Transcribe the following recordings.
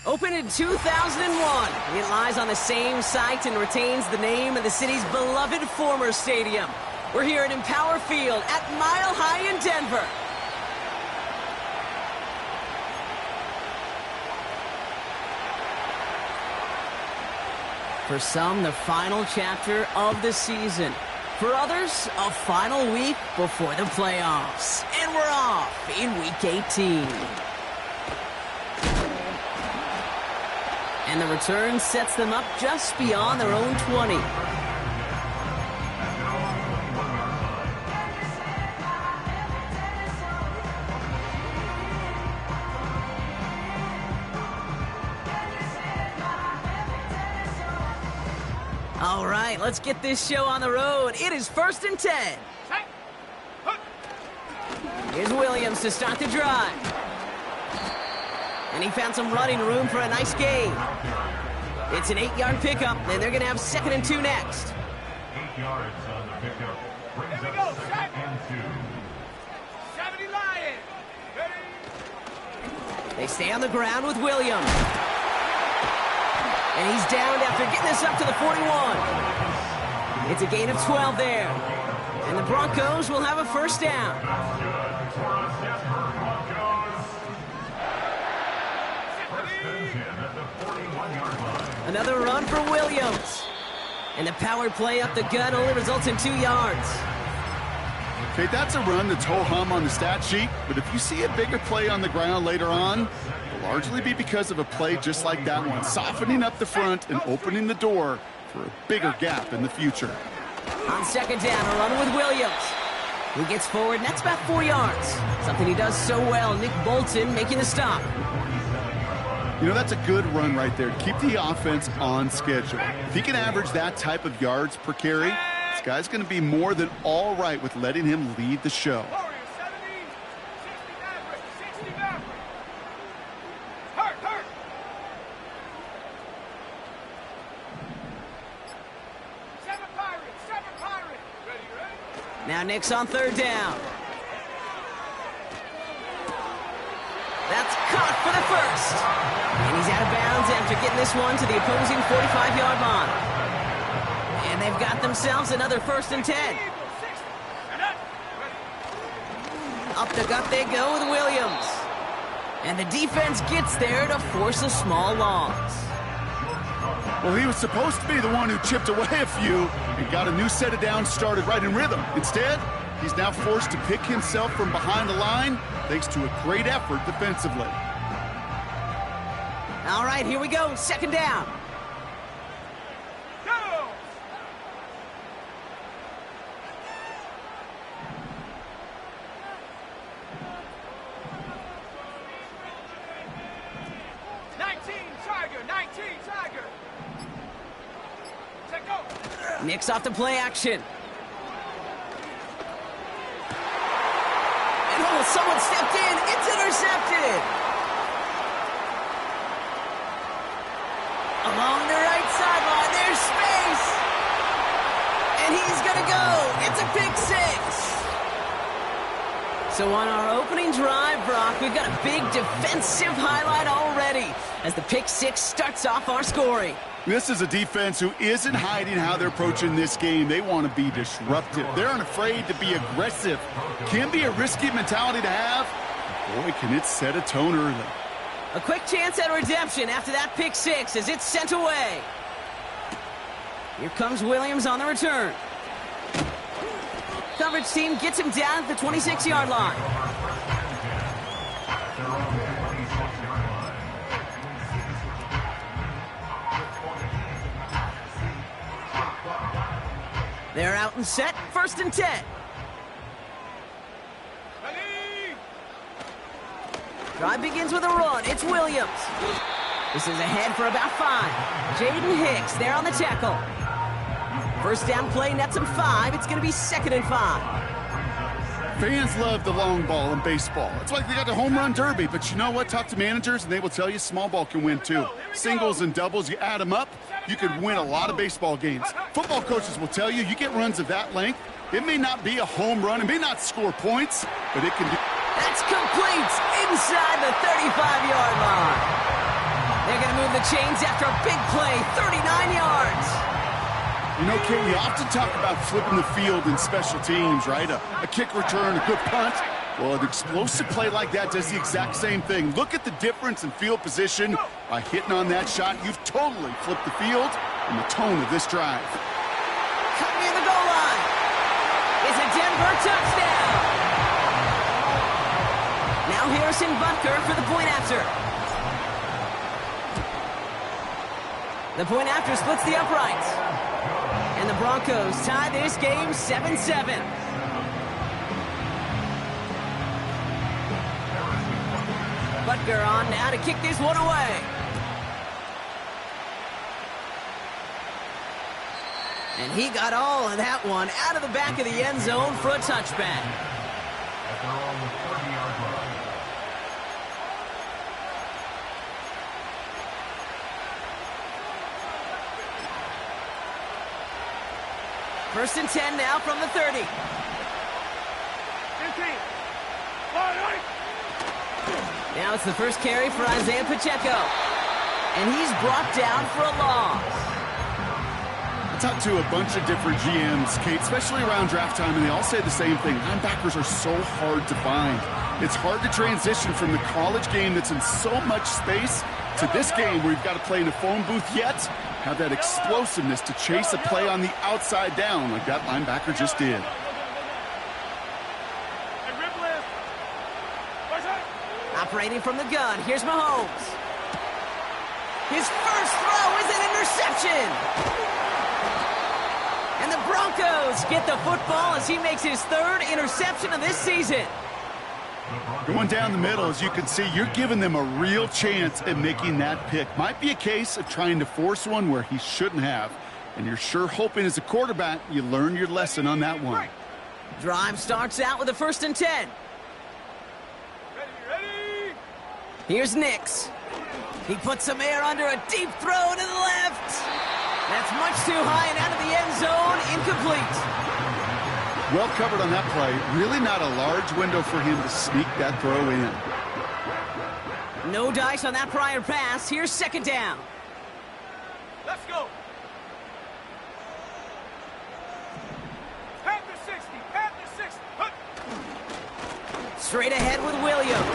Opened in 2001, it lies on the same site and retains the name of the city's beloved former stadium. We're here at Empower Field at Mile High in Denver. For some, the final chapter of the season. For others, a final week before the playoffs. And we're off in Week 18. And the return sets them up just beyond their own 20. All right, let's get this show on the road. It is 1st and 10. Here's Williams to start the drive. And he found some running room for a nice gain. It's an 8-yard pickup, and they're going to have 2nd and 2 next. 8 yards on the pickup. Brings up 2nd and 2. 70 Lions. Ready? They stay on the ground with Williams. And he's downed after getting this up to the 41. It's a gain of 12 there. And the Broncos will have a 1st down. Another run for Williams. And the power play up the gut only results in 2 yards. Okay, that's a run that's ho-hum on the stat sheet, but if you see a bigger play on the ground later on, it'll largely be because of a play just like that one, softening up the front and opening the door for a bigger gap in the future. On 2nd down, a run with Williams. He gets forward, and that's about 4 yards. Something he does so well. Nick Bolton making the stop. You know, that's a good run right there to keep the offense on schedule. If he can average that type of yards per carry, this guy's going to be more than all right with letting him lead the show. Now Nick's on 3rd down. That's caught for the 1st. And he's out of bounds after getting this one to the opposing 45-yard line. And they've got themselves another 1st and 10. Up the gut they go with Williams. And the defense gets there to force a small loss. Well, he was supposed to be the one who chipped away a few and got a new set of downs started right in rhythm. Instead, he's now forced to pick himself from behind the line thanks to a great effort defensively. All right, here we go. 2nd down. Go! Nick's off the play action. someone stepped in. It's intercepted. Along the right sideline, there's space. And he's going to go. It's a pick six. So on our opening drive, Brock, we've got a big defensive highlight already as the pick six starts off our scoring. This is a defense who isn't hiding how they're approaching this game. They want to be disruptive. They aren't afraid to be aggressive. Can be a risky mentality to have. Boy, can it set a tone early. A quick chance at redemption after that pick six as it's sent away. Here comes Williams on the return. Coverage team gets him down at the 26-yard line. They're out and set, 1st and 10. Drive begins with a run. It's Williams. This is ahead for about 5. Jaden Hicks there on the tackle. First down play nets him 5. It's going to be 2nd and 5. Fans love the long ball in baseball. It's like they got the home run derby, but you know what? Talk to managers and they will tell you small ball can win too. Singles and doubles, you add them up, you could win a lot of baseball games. Football coaches will tell you get runs of that length. It may not be a home run, it may not score points, but it can do. That's complete inside the 35-yard line. They're going to move the chains after a big play, 39 yards. You know, Kate, you often talk about flipping the field in special teams, right? A kick return, a good punt. Well, an explosive play like that does the exact same thing. Look at the difference in field position. By hitting on that shot, you've totally flipped the field and the tone of this drive. Cut near the goal line. It's a Denver touchdown. Now Harrison Butker for the point after. The point after splits the uprights. And the Broncos tie this game 7-7. Butker on now to kick this one away. And he got all of that one out of the back of the end zone for a touchback. They're on the 30-yard line. First and 10 now from the 30. Now it's the first carry for Isaiah Pacheco. And he's brought down for a loss. I talked to a bunch of different GMs, Kate, especially around draft time, and they all say the same thing. Linebackers are so hard to find. It's hard to transition from the college game that's in so much space to this game where you've got to play in a phone booth yet have that explosiveness to chase a play on the outside down like that linebacker just did. Operating from the gun, here's Mahomes. His first throw is an interception. And the Broncos get the football as he makes his 3rd interception of this season. Going down the middle, as you can see, you're giving them a real chance at making that pick. Might be a case of trying to force one where he shouldn't have. And you're sure hoping as a quarterback you learn your lesson on that one. Drive starts out with a 1st and 10. Here's Nix. He puts some air under a deep throw to the left. That's much too high and out of the end zone. Incomplete. Well covered on that play. Really not a large window for him to sneak that throw in. No dice on that prior pass. Here's 2nd down. Let's go. Pat the 60. Pat the 60. Straight ahead with Williams.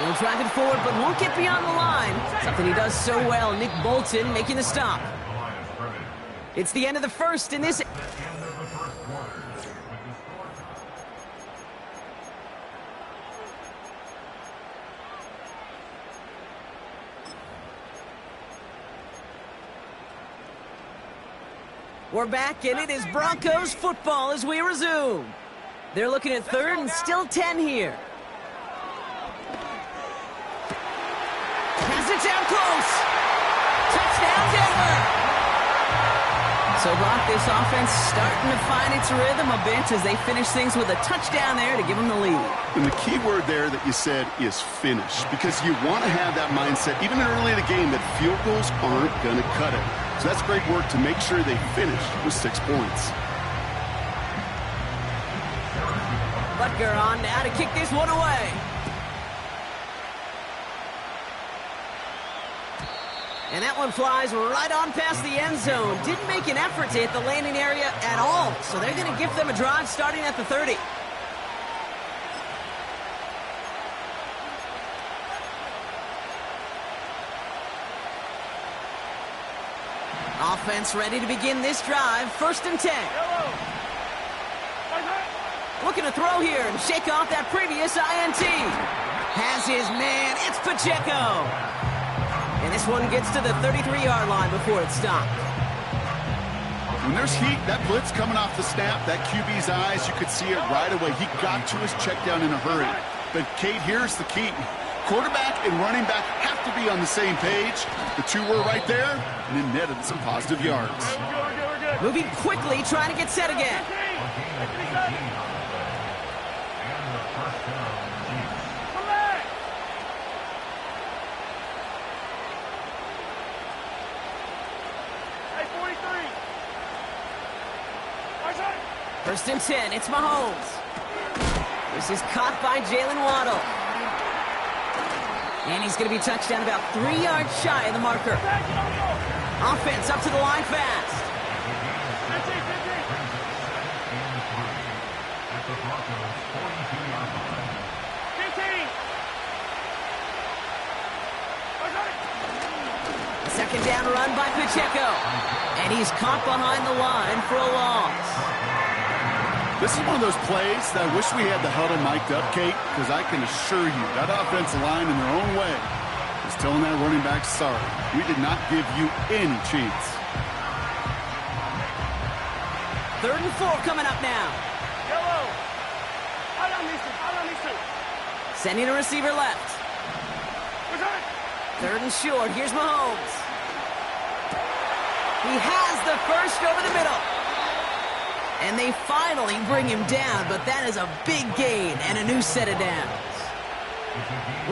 He'll drive it forward, but won't get beyond the line. Something he does so well. Nick Bolton making the stop. It's the end of the first in this. We're back, and it is Broncos football as we resume. They're looking at 3rd and still 10 here. Pass it down close. Touchdown, Denver. So, Brock, this offense starting to find its rhythm a bit as they finish things with a touchdown there to give them the lead. And the key word there that you said is finish, because you want to have that mindset, even early in the game, that field goals aren't going to cut it. So that's great work to make sure they finish with 6 points. Butker on now to kick this one away. And that one flies right on past the end zone. Didn't make an effort to hit the landing area at all. So they're going to give them a drive starting at the 30. Offense ready to begin this drive. 1st and 10. Looking to throw here and shake off that previous INT. Has his man. It's Pacheco. And this one gets to the 33-yard line before it's stopped. When there's heat, that blitz coming off the snap, that QB's eyes, you could see it right away. He got to his check down in a hurry. But, Kate, here's the key. Quarterback and running back have to be on the same page. The two were right there, and then netted some positive yards. Moving quickly, trying to get set again. First and 10, it's Mahomes. This is caught by Jalen Waddle. And he's going to be touched down about 3 yards shy of the marker. Offense up to the line fast. Second down run by Pacheco. And he's caught behind the line for a loss. This is one of those plays that I wish we had the huddle mic'd up, Kate, because I can assure you that offensive line in their own way is telling that running back, sorry, we did not give you any chance. 3rd and 4 coming up now. Sending a receiver left. 3rd and short. Here's Mahomes. He has the first over the middle. And they finally bring him down, but that is a big gain and a new set of downs.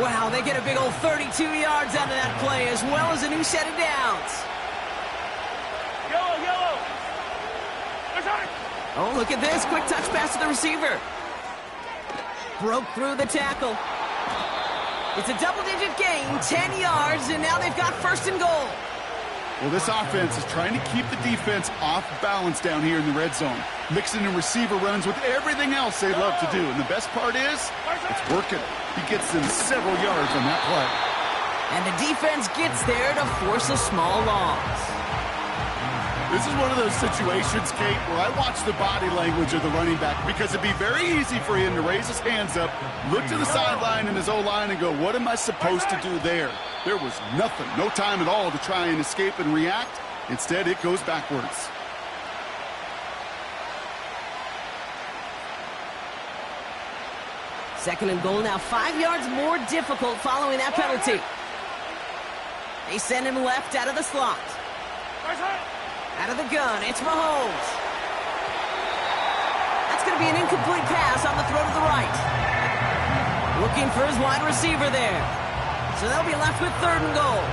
Wow, they get a big old 32 yards out of that play, as well as a new set of downs. Oh, look at this. Quick touch pass to the receiver. Broke through the tackle. It's a double-digit gain, 10 yards, and now they've got 1st and goal. Well, this offense is trying to keep the defense off balance down here in the red zone, mixing in receiver runs with everything else they love to do. And the best part is, it's working. He gets them several yards on that play. And the defense gets there to force a small loss. This is one of those situations, Kate, where I watch the body language of the running back, because it'd be very easy for him to raise his hands up, look to the sideline in his O-line and go, what am I supposed to do there? There was nothing, no time at all to try and escape and react. Instead, it goes backwards. Second and goal now, 5 yards more difficult following that penalty. They send him left out of the slot. Out of the gun, it's Mahomes. That's going to be an incomplete pass on the throw to the right. Looking for his wide receiver there. So they'll be left with 3rd and goal.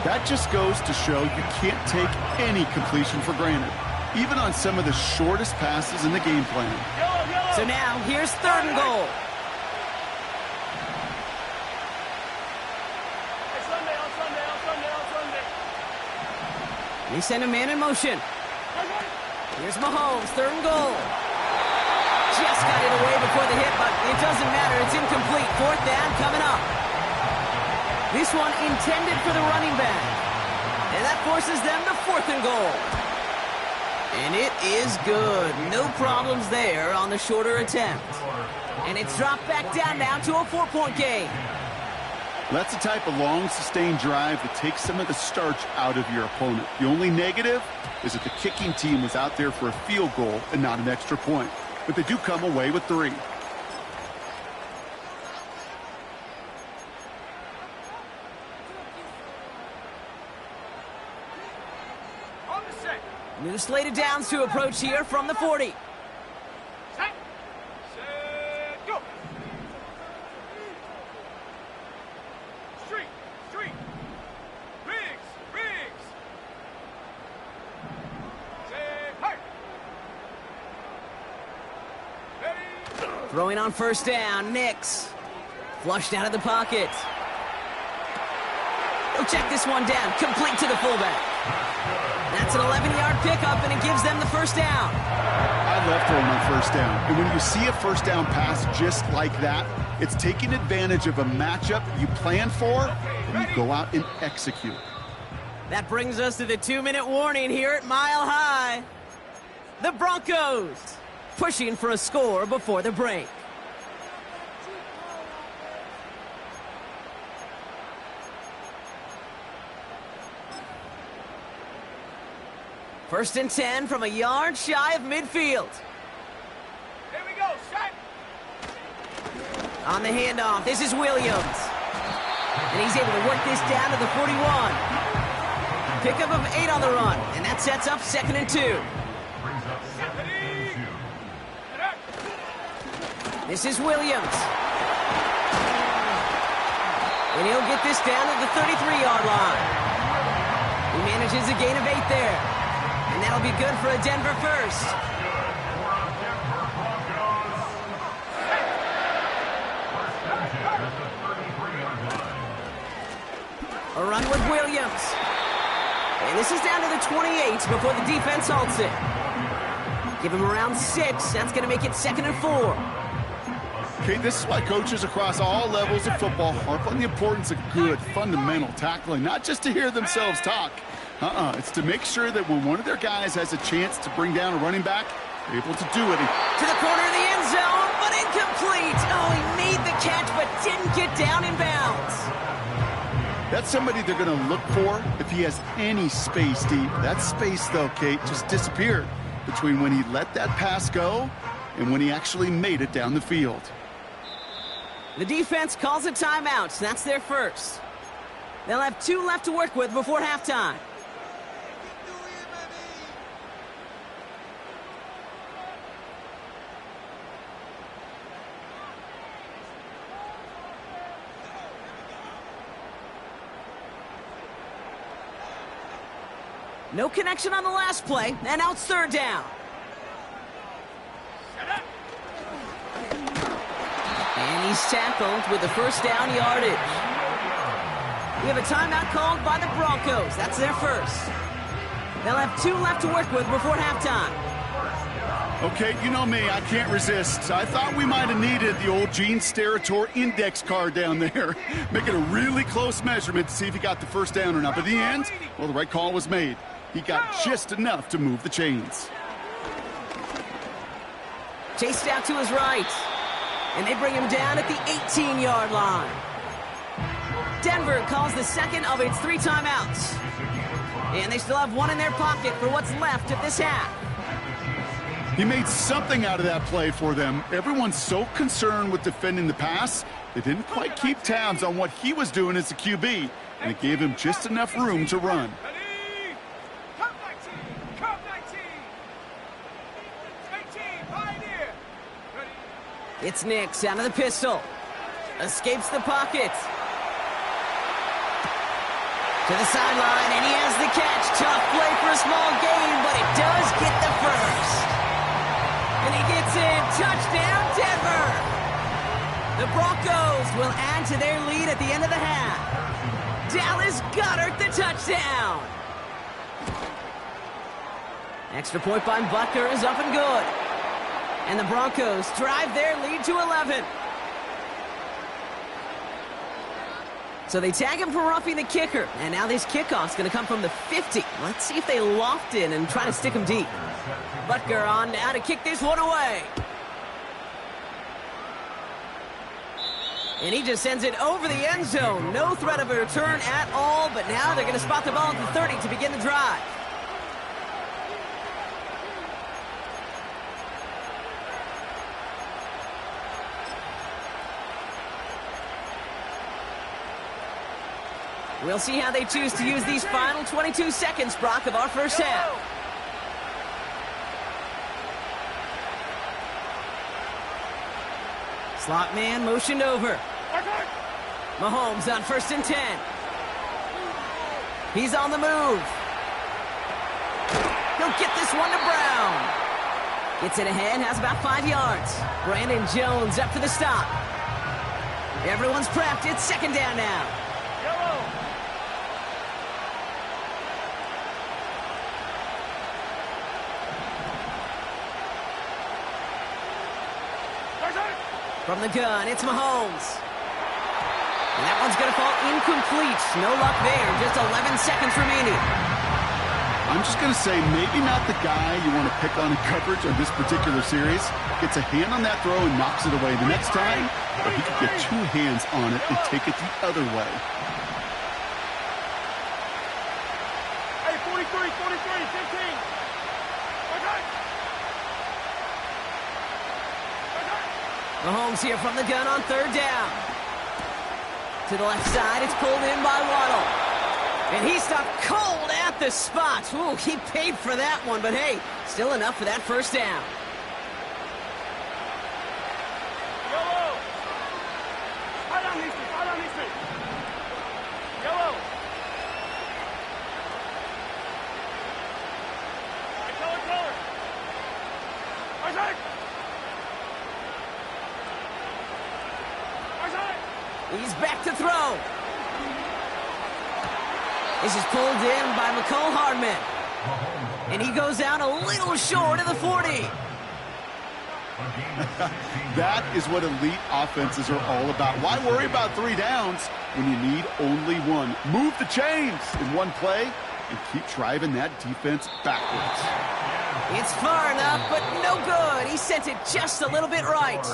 That just goes to show you can't take any completion for granted, even on some of the shortest passes in the game plan. So now, here's 3rd and goal. They send a man in motion. Here's Mahomes, 3rd and goal. Just got it away before the hit, but it doesn't matter. It's incomplete. 4th down coming up. This one intended for the running back. And that forces them to 4th and goal. And it is good. No problems there on the shorter attempt. And it's dropped back down now to a 4-point game. That's the type of long, sustained drive that takes some of the starch out of your opponent. The only negative is that the kicking team was out there for a field goal and not an extra point. But they do come away with 3. On the set. New slated downs to approach here from the 40. Set. Set. Go. Street. Street. Riggs. Riggs. Set. Hard. Ready. Throwing on first down, Nix. Flushed out of the pocket. He'll check this one down, complete to the fullback. That's an 11-yard pickup, and it gives them the first down. I love throwing on first down. And when you see a first down pass just like that, it's taking advantage of a matchup you plan for, and you go out and execute. That brings us to the 2-minute warning here at Mile High. The Broncos pushing for a score before the break. First and 10 from a yard shy of midfield. Here we go. Set. On the handoff, this is Williams. And he's able to work this down to the 41. Pickup of 8 on the run, and that sets up 2nd and 2. This is Williams. And he'll get this down at the 33-yard line. He manages a gain of 8 there. And that'll be good for a Denver first. A run with Williams. And this is down to the 28 before the defense halts it. Give him around 6. That's going to make it 2nd and 4. Okay, this is why coaches across all levels of football harp on the importance of good, fundamental tackling, not just to hear themselves talk. It's to make sure that when one of their guys has a chance to bring down a running back, they're able to do it. To the corner of the end zone, but incomplete. Oh, he made the catch, but didn't get down in bounds. That's somebody they're going to look for if he has any space deep. That space, though, Kate, just disappeared between when he let that pass go and when he actually made it down the field. The defense calls a timeout. That's their first. They'll have 2 left to work with before halftime. No connection on the last play, and now it's 3rd down. And he's tackled with the first down yardage. We have a timeout called by the Broncos. That's their first. They'll have 2 left to work with before halftime. Okay, you know me, I can't resist. I thought we might have needed the old Gene Steratore index card down there. Making a really close measurement to see if he got the first down or not. But in the end, well, the right call was made. He got just enough to move the chains. Chased out to his right. And they bring him down at the 18-yard line. Denver calls the second of its 3 timeouts. And they still have 1 in their pocket for what's left of this half. He made something out of that play for them. Everyone's so concerned with defending the pass, they didn't quite keep tabs on what he was doing as a QB, and it gave him just enough room to run. Ready. Come 19. Come 19. 18. Pioneer. Ready. It's Nix out of the pistol. Escapes the pocket. To the sideline, and he has the catch. Tough play for a small gain, but it does get the first. And he gets in. Touchdown, Denver. The Broncos will add to their lead at the end of the half. Dallas Goedert the touchdown. Extra point by Butker is up and good. And the Broncos drive their lead to 11. So they tag him for roughing the kicker. And now this kickoff's going to come from the 50. Let's see if they loft in and try to stick him deep. Butker on now to kick this one away. And he just sends it over the end zone. No threat of a return at all, but now they're going to spot the ball at the 30 to begin the drive. We'll see how they choose to use these final 22 seconds, Brock, of our first half. Slot man motioned over. Mahomes on 1st and 10. He's on the move. He'll get this one to Brown. Gets it ahead, has about 5 yards. Brandon Jones up for the stop. Everyone's prepped. It's 2nd down now. Yellow. From the gun, it's Mahomes. And that one's going to fall incomplete. No luck there. Just 11 seconds remaining. I'm just going to say maybe not the guy you want to pick on in coverage on this particular series. Gets a hand on that throw and knocks it away. The next time, but he could get 2 hands on it and take it the other way. Hey, 43, 15. Mahomes here from the gun on 3rd down. To the left side, it's pulled in by Waddle. And he stopped cold at the spot. Ooh, he paid for that one, but hey, still enough for that 1st down. Yellow. High down his feet. Yellow. Color. Isaac. He's back to throw. This is pulled in by McCole Hardman. And he goes out a little short of the 40. That is what elite offenses are all about. Why worry about 3 downs when you need only 1? Move the chains in 1 play and keep driving that defense backwards. It's far enough, but no good. He sent it just a little bit right.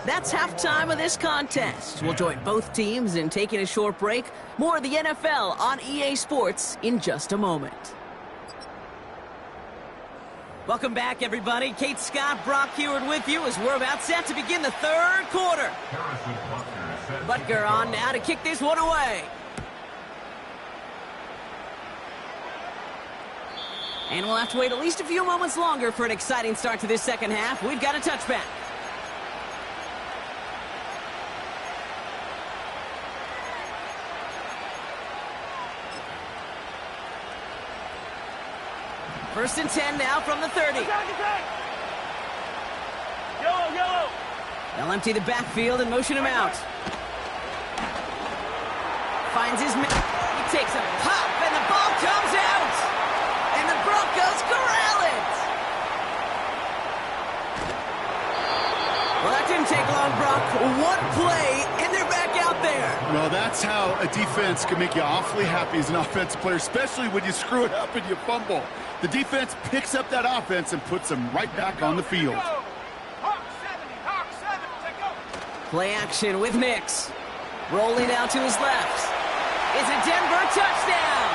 That's halftime of this contest. We'll join both teams in taking a short break. More of the NFL on EA Sports in just a moment. Welcome back, everybody. Kate Scott, Brock Heward with you as we're about set to begin the 3rd quarter. Butker on now to kick this one away. And we'll have to wait at least a few moments longer for an exciting start to this 2nd half. We've got a touchback. First and 10 now from the 30. Yellow. They'll empty the backfield and motion him out. Finds his man. He takes a pop, and the ball comes out. And the Broncos corral it. Well, that didn't take long, Brock. 1 play, and they're back out there. Well, that's how a defense can make you awfully happy as an offensive player, especially when you screw it up and you fumble. The defense picks up that offense and puts them right back on the field. Hawk 7, take over. Play action with Nix. Rolling out to his left. It's a Denver touchdown.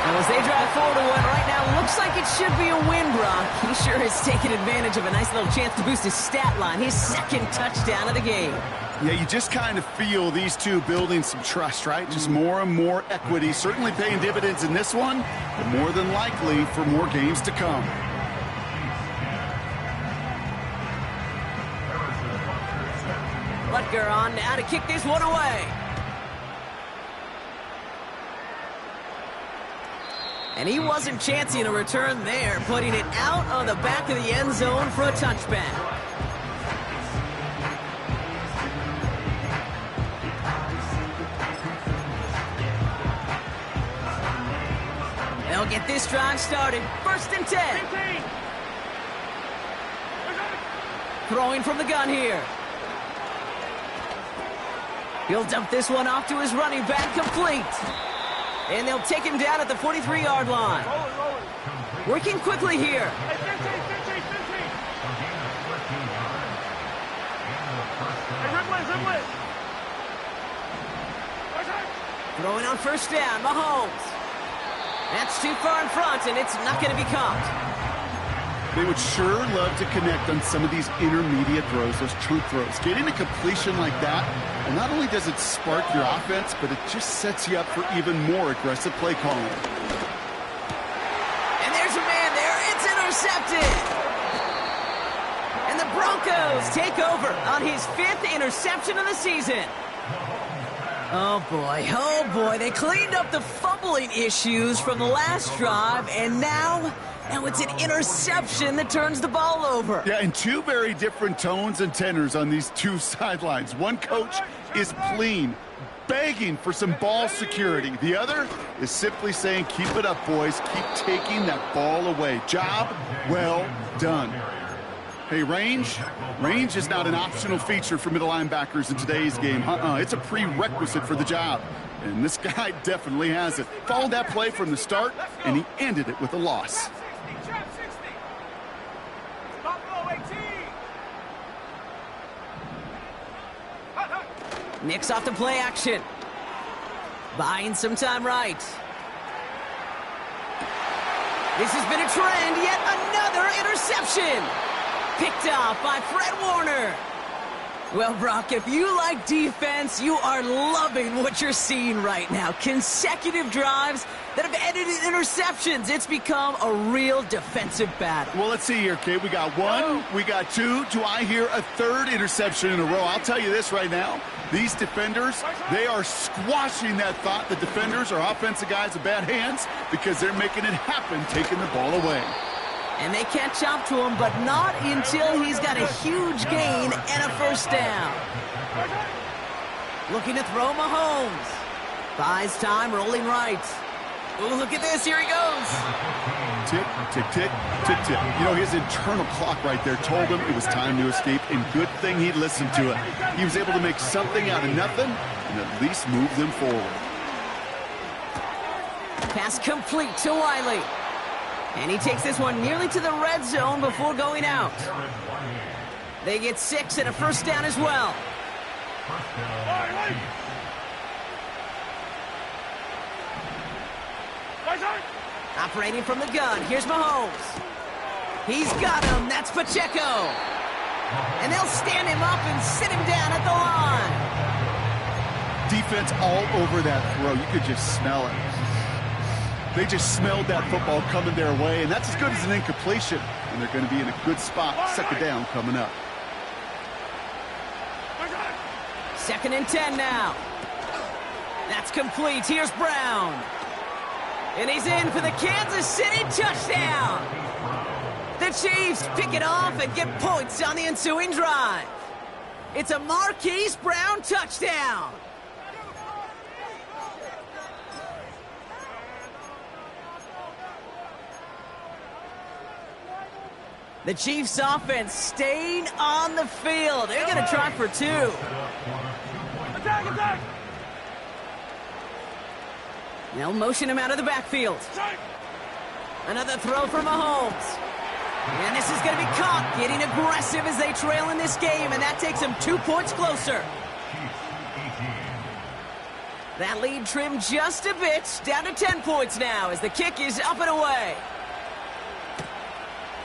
And as they drive forward to one right now, looks like it should be a win, Brock. He sure has taken advantage of a nice little chance to boost his stat line. His 2nd touchdown of the game. Yeah, you just kind of feel these two building some trust, right? Just more and more equity. Certainly paying dividends in this one, but more than likely for more games to come. Butker on now to kick this one away. And he wasn't chancing a return there, putting it out on the back of the end zone for a touchback. They'll get this drive started. 1st and 10. 15. Throwing from the gun here. He'll dump this one off to his running back, complete. And they'll take him down at the 43-yard line. Roll. Working quickly here. Hey, 15. Hey, Ripley. Throwing on 1st down, Mahomes. That's too far in front, and it's not going to be caught. They would sure love to connect on some of these intermediate throws, those chunk throws. Getting a completion like that, and not only does it spark your offense, but it just sets you up for even more aggressive play calling. And there's a man there. It's intercepted. And the Broncos take over on his 5th interception of the season. Oh boy, they cleaned up the fumbling issues from the last drive, and now it's an interception that turns the ball over. Yeah, and two very different tones and tenors on these two sidelines. One coach is pleading, begging for some ball security. The other is simply saying, keep it up, boys. Keep taking that ball away. Job well done. Hey, range is not an optional feature for middle linebackers in today's game. It's a prerequisite for the job. And this guy definitely has it. Followed that play from the start, and he ended it with a loss. Nicks off the play action. Buying some time right. This has been a trend, yet another interception. Picked off by Fred Warner. Well, Brock, if you like defense, you are loving what you're seeing right now. Consecutive drives that have ended in interceptions. It's become a real defensive battle. Well, let's see here, kid. We got one, we got two. Do I hear a third interception in a row? I'll tell you this right now. These defenders, they are squashing that thought. The defenders are offensive guys with bad hands because they're making it happen, taking the ball away. And they catch up to him, but not until he's got a huge gain and a first down. Looking to throw Mahomes. Buys time, rolling right. Ooh, look at this, here he goes. Tick, tick, tick, tick, tick. You know, his internal clock right there told him it was time to escape, and good thing he listened to it. He was able to make something out of nothing and at least move them forward. Pass complete to Wiley. And he takes this one nearly to the red zone before going out. They get 6 and a first down as well. Operating from the gun, here's Mahomes. He's got him, that's Pacheco. And they'll stand him up and sit him down at the line. Defense all over that throw. You could just smell it. They just smelled that football coming their way, and that's as good as an incompletion. And they're going to be in a good spot, 2nd down coming up. 2nd and 10 now. That's complete. Here's Brown. And he's in for the Kansas City touchdown. The Chiefs pick it off and get points on the ensuing drive. It's a Marquise Brown touchdown. The Chiefs offense staying on the field. They're going to try for 2. Attack, attack! They'll motion him out of the backfield. Another throw for Mahomes. And this is going to be caught, getting aggressive as they trail in this game, and that takes them 2 points closer. That lead trimmed just a bit, down to 10 points now as the kick is up and away.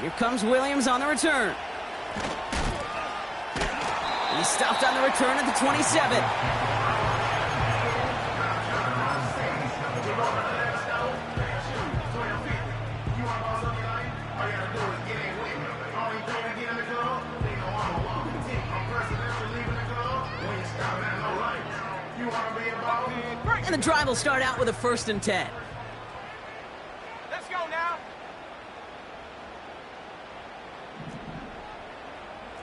Here comes Williams on the return. He's stopped on the return at the 27. And the drive will start out with a 1st and 10. Let's go now.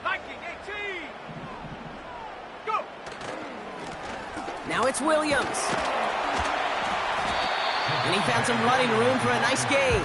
Wk18. Go. Now it's Williams. And he found some running room for a nice gain.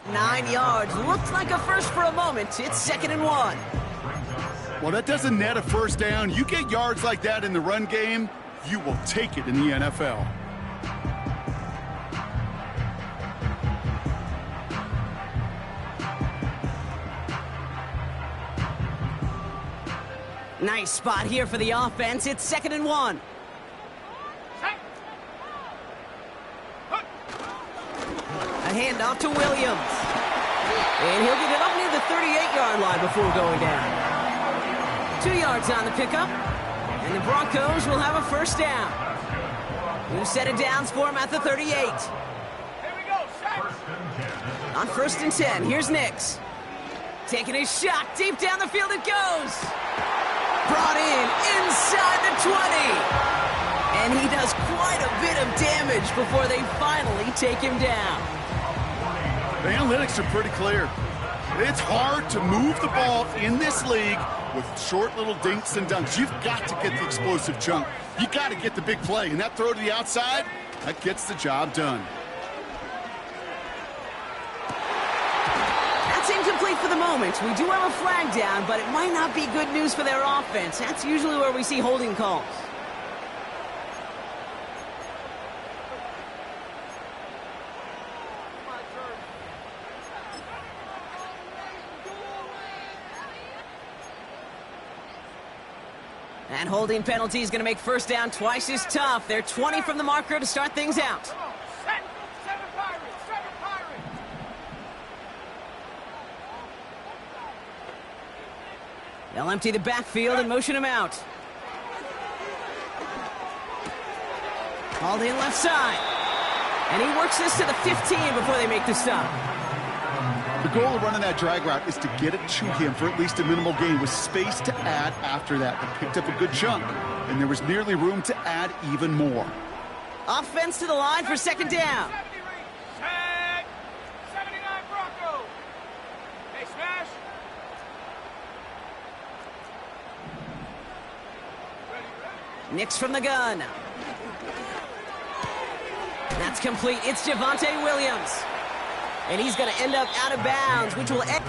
9 yards. Looked like a first for a moment. It's 2nd and 1. Well, that doesn't net a first down. You get yards like that in the run game, you will take it in the NFL. Nice spot here for the offense. It's 2nd and 1. A handoff to Williams. And he'll get it up near the 38-yard line before going down. 2 yards on the pickup. And the Broncos will have a first down. New set of downs for him at the 38. Here we go, set. On 1st and 10, here's Nix. Taking his shot, deep down the field it goes. Brought in inside the 20. And he does quite a bit of damage before they finally take him down. The analytics are pretty clear. It's hard to move the ball in this league with short little dinks and dunks. You've got to get the explosive chunk. You got to get the big play. And that throw to the outside, that gets the job done. That's incomplete for the moment. We do have a flag down, but it might not be good news for their offense. That's usually where we see holding calls. And holding penalty is going to make first down twice as tough. They're 20 from the marker to start things out. Come on, set. 7 Pirates, 7 Pirates. They'll empty the backfield and motion him out. Called in left side. And he works this to the 15 before they make the stop. The goal of running that drag route is to get it to him for at least a minimal gain with space to add after that. They picked up a good chunk, and there was nearly room to add even more. Offense to the line for 2nd down. 70 read. Set. 79 Broncos. Hey, smash. Nix from the gun. That's complete. It's Javonte Williams. And he's going to end up out of bounds, which will end.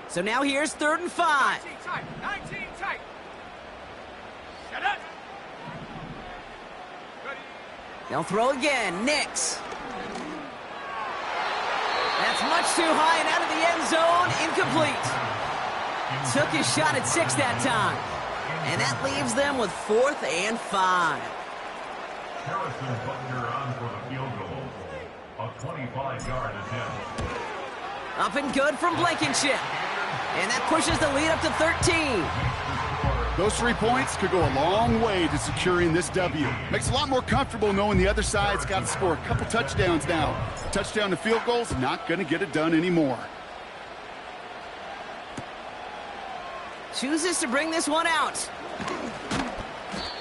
So now here's 3rd and 5. 19 tight. 19 tight. Set up. Ready. They'll throw again. Nix. That's much too high and out of the end zone. Incomplete. Took his shot at 6 that time. And that leaves them with 4th and 5. Harrison Butler on for the field goal. A 25-yard attempt. Up and good from Blankenship. And that pushes the lead up to 13. Those 3 points could go a long way to securing this W. Makes it a lot more comfortable knowing the other side's got to score a couple touchdowns now. Touchdown to field goals, not going to get it done anymore. Chooses to bring this one out.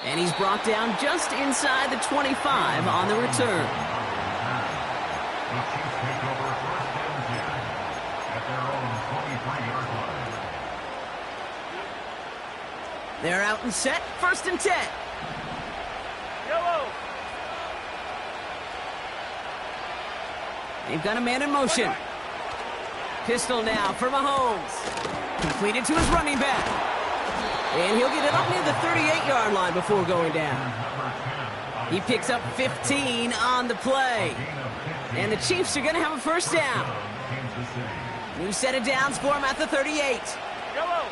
And he's brought down just inside the 25 on the return. They're out and set. 1st and 10. Yellow. They've got a man in motion. Pistol now for Mahomes. Completed to his running back. And he'll get it up near the 38-yard line before going down. He picks up 15 on the play. And the Chiefs are going to have a first down. New set of downs for him at the 38. Yellow.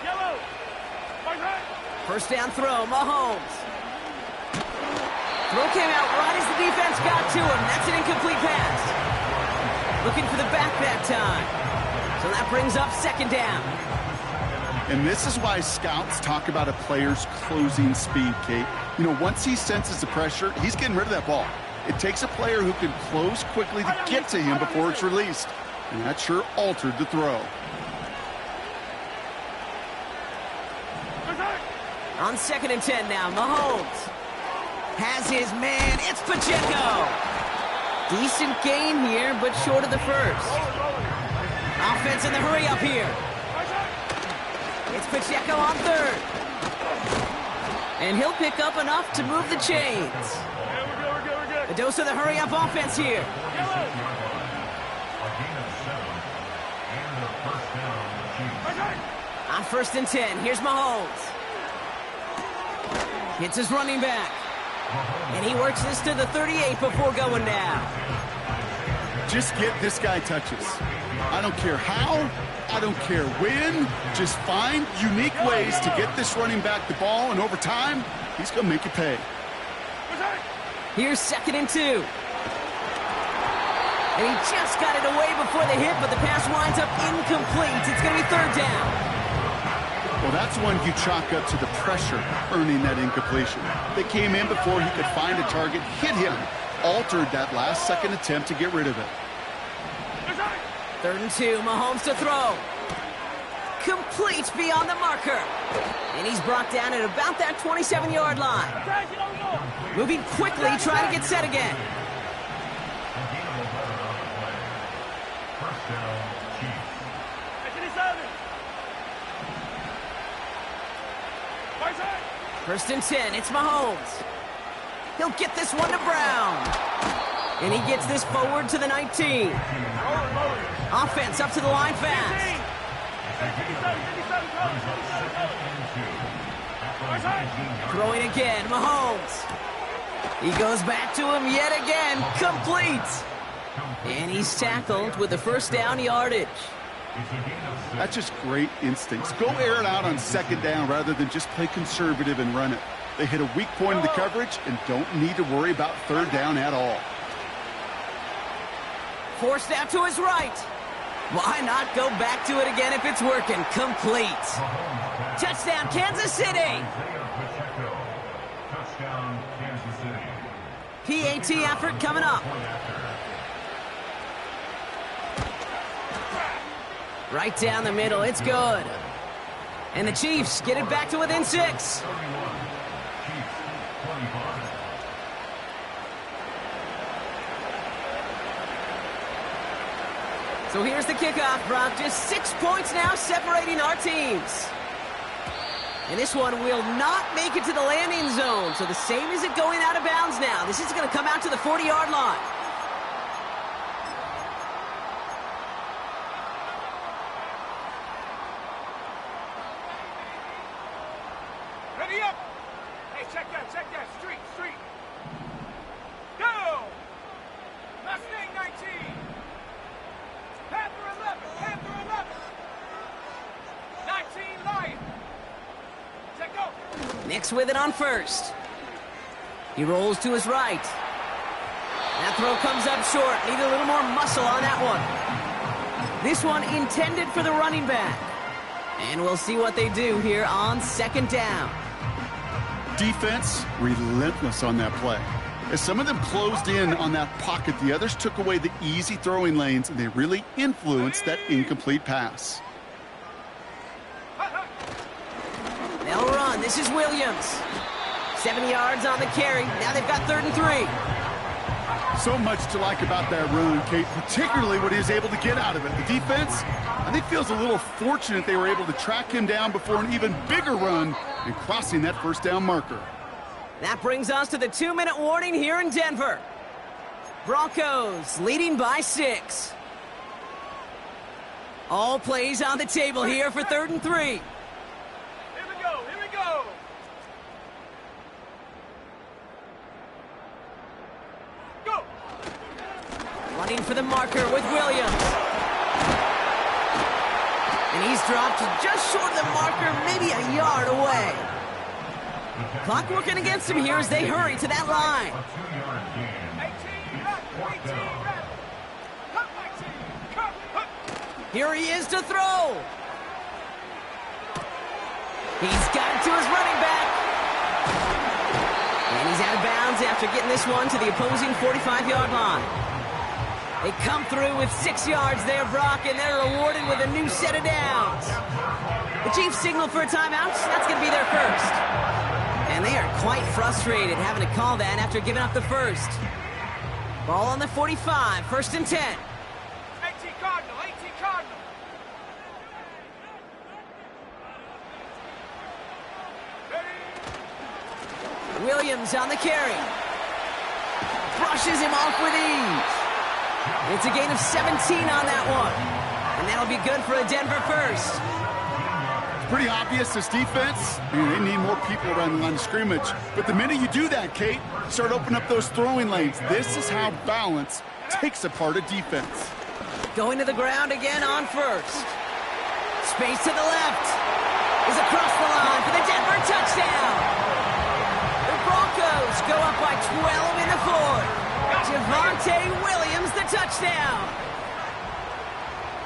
Yellow. Right hand. First down throw, Mahomes. Throw came out right as the defense got to him. That's an incomplete pass. Looking for the back that time. So that brings up 2nd down. And this is why scouts talk about a player's closing speed, Kate. You know, once he senses the pressure, he's getting rid of that ball. It takes a player who can close quickly to get to him before it's released. And that sure altered the throw. On 2nd and 10 now, Mahomes has his man. It's Pacheco. Decent gain here, but short of the first. Offense in the hurry up here. It's Pacheco on 3rd. And he'll pick up enough to move the chains. A dose of the hurry up offense here. On 1st and 10, here's Mahomes. Hits his running back. And he works this to the 38 before going down. Just get this guy touches. I don't care how, I don't care when. Just find unique ways to get this running back the ball, and over time, he's going to make you pay. Here's 2nd and 2. And he just got it away before the hit, but the pass winds up incomplete. It's going to be 3rd down. Well, that's one you chalk up to the pressure earning that incompletion. They came in before he could find a target, hit him, altered that last-second attempt to get rid of it. 3rd and 2, Mahomes to throw. Complete beyond the marker. And he's brought down at about that 27-yard line. Moving quickly, trying to get set again. First and 10, it's Mahomes. He'll get this one to Brown. And he gets this forward to the 19. Offense up to the line fast. Throwing again, Mahomes. He goes back to him yet again, complete. And he's tackled with the 1st down yardage. That's just great instincts. Go air it out on 2nd down rather than just play conservative and run it. They hit a weak point in the coverage and don't need to worry about 3rd down at all. Forced out to his right. Why not go back to it again if it's working? Complete. Touchdown, Kansas City. Touchdown, Kansas City. PAT effort coming up. Right down the middle, it's good. And the Chiefs get it back to within 6. So here's the kickoff, Brock. Just 6 points now separating our teams. And this one will not make it to the landing zone. So the same as it going out of bounds now. This is going to come out to the 40-yard line. Ready up. Hey, check that. Street. Go. Mustang 19. Panther 11. 19 Lion. Check go. Nick's with it on 1st. He rolls to his right. That throw comes up short. Need a little more muscle on that one. This one intended for the running back. And we'll see what they do here on 2nd down. Defense, relentless on that play. As some of them closed in on that pocket, the others took away the easy throwing lanes, and they really influenced that incomplete pass. They'll run. This is Williams. 70 yards on the carry. Now they've got 3rd and 3. So much to like about that run, Kate, particularly what he was able to get out of it. The defense, I think, feels a little fortunate they were able to track him down before an even bigger run and crossing that 1st down marker. That brings us to the 2-minute warning here in Denver. Broncos leading by 6. All plays on the table here for 3rd and 3. Here we go. Go. Running for the marker with Williams. And he's dropped just short of the marker, maybe a yard away. Clock working against him here as they hurry to that line. 18, Here he is to throw. He's got it to his running back. And he's out of bounds yards after getting this one to the opposing 45-yard line. They come through with 6 yards there, Brock, and they're rewarded with a new set of downs. The Chiefs signal for a timeout. That's going to be their first. And they are quite frustrated having to call that after giving up the first. Ball on the 45, 1st and 10. 18 Cardinal, 18 Cardinal. Williams on the carry. Brushes him off with ease. It's a gain of 17 on that one. And that'll be good for a Denver first. It's pretty obvious this defense, they need more people around the line of scrimmage. But the minute you do that, Kate, start opening up those throwing lanes. This is how balance takes apart a defense. Going to the ground again on first. Space to the left. Is across the line for the Denver touchdown. The Broncos go up by 12 in the fourth. Javonte Williams, the touchdown.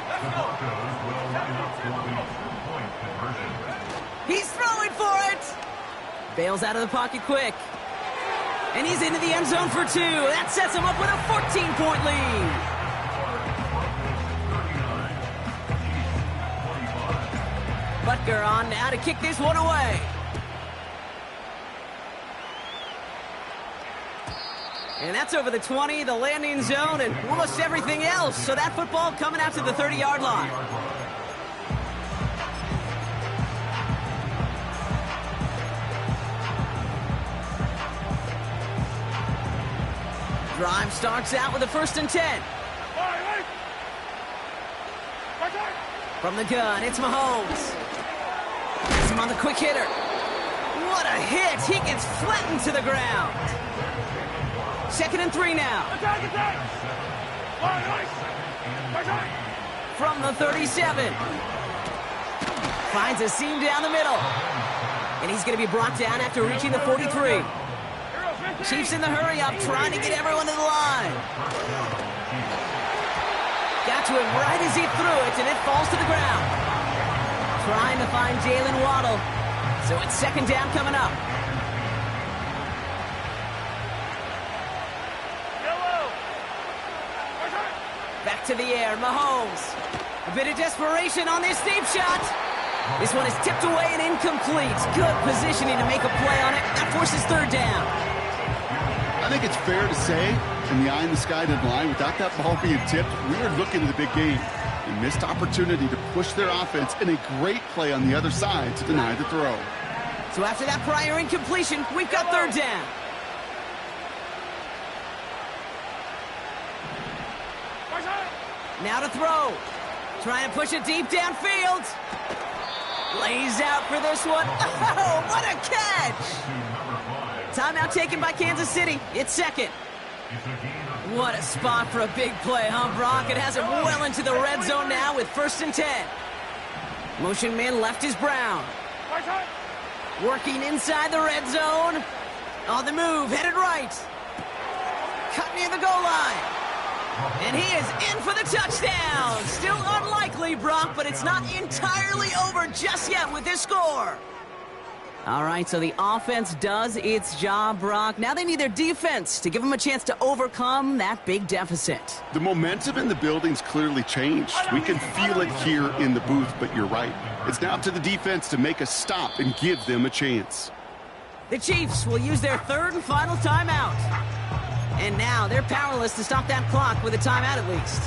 The Broncos will line up for the two-point conversion. He's throwing for it. Bails out of the pocket quick. And he's into the end zone for 2. That sets him up with a 14-point lead. Butker on now to kick this one away. And that's over the 20, the landing zone, and almost everything else. So that football coming out to the 30-yard line. Drive starts out with a 1st and 10. From the gun, it's Mahomes. Has him on the quick hitter. What a hit! He gets flattened to the ground. 2nd and 3 now. From the 37. Finds a seam down the middle. And he's going to be brought down after reaching the 43. Chiefs in the hurry-up, trying to get everyone to the line. Got to him right as he threw it, and it falls to the ground. Trying to find Jalen Waddle. So it's 2nd down coming up. Back to the air, Mahomes. A bit of desperation on this deep shot. This one is tipped away and incomplete. Good positioning to make a play on it. That forces 3rd down. I think it's fair to say, in the eye-in-the-sky deadline, without that ball being tipped, we are looking at the big game. A missed opportunity to push their offense and a great play on the other side to deny the throw. So after that prior incompletion, we've got 3rd down. Now to throw. Trying to push it deep downfield. Lays out for this one. Oh, what a catch! Timeout taken by Kansas City. It's 2nd. What a spot for a big play, huh, Brock? It has him well into the red zone now with 1st and 10. Motion man left is Brown. Working inside the red zone. On the move, headed right. Cut near the goal line. And he is in for the touchdown. Still unlikely, Brock, but it's not entirely over just yet with this score. All right, so the offense does its job, Brock. Now they need their defense to give them a chance to overcome that big deficit. The momentum in the building's clearly changed. We can feel it here in the booth, but you're right. It's now up to the defense to make a stop and give them a chance. The Chiefs will use their 3rd and final timeout. And now they're powerless to stop that clock with a timeout at least.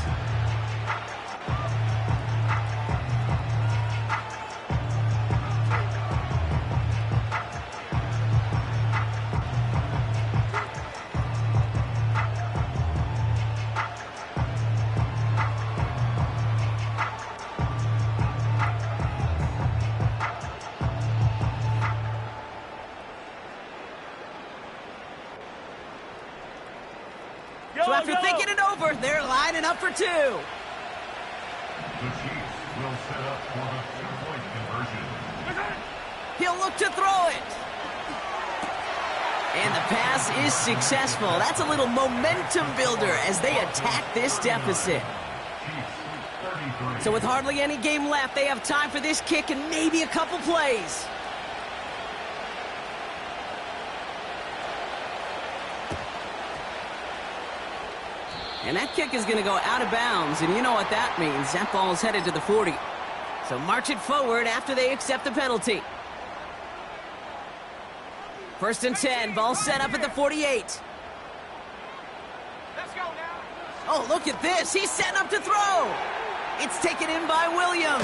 So after thinking it over, they're lining up for 2. The Chiefs will set up for the two-point conversion. He'll look to throw it. And the pass is successful. That's a little momentum builder as they attack this deficit. So with hardly any game left, they have time for this kick and maybe a couple plays. And that kick is going to go out of bounds, and you know what that means. That ball's headed to the 40. So march it forward after they accept the penalty. 1st and 10, ball set up at the 48. Let's go now. Oh, look at this. He's setting up to throw. It's taken in by Williams.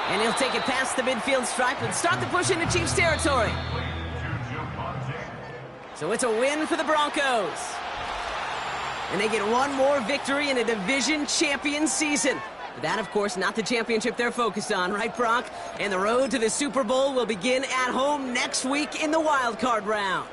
And he'll take it past the midfield stripe and start the push into Chiefs territory. So it's a win for the Broncos. And they get one more victory in a division champion season. But that, of course, not the championship they're focused on, right, Brock? And the road to the Super Bowl will begin at home next week in the wild card round.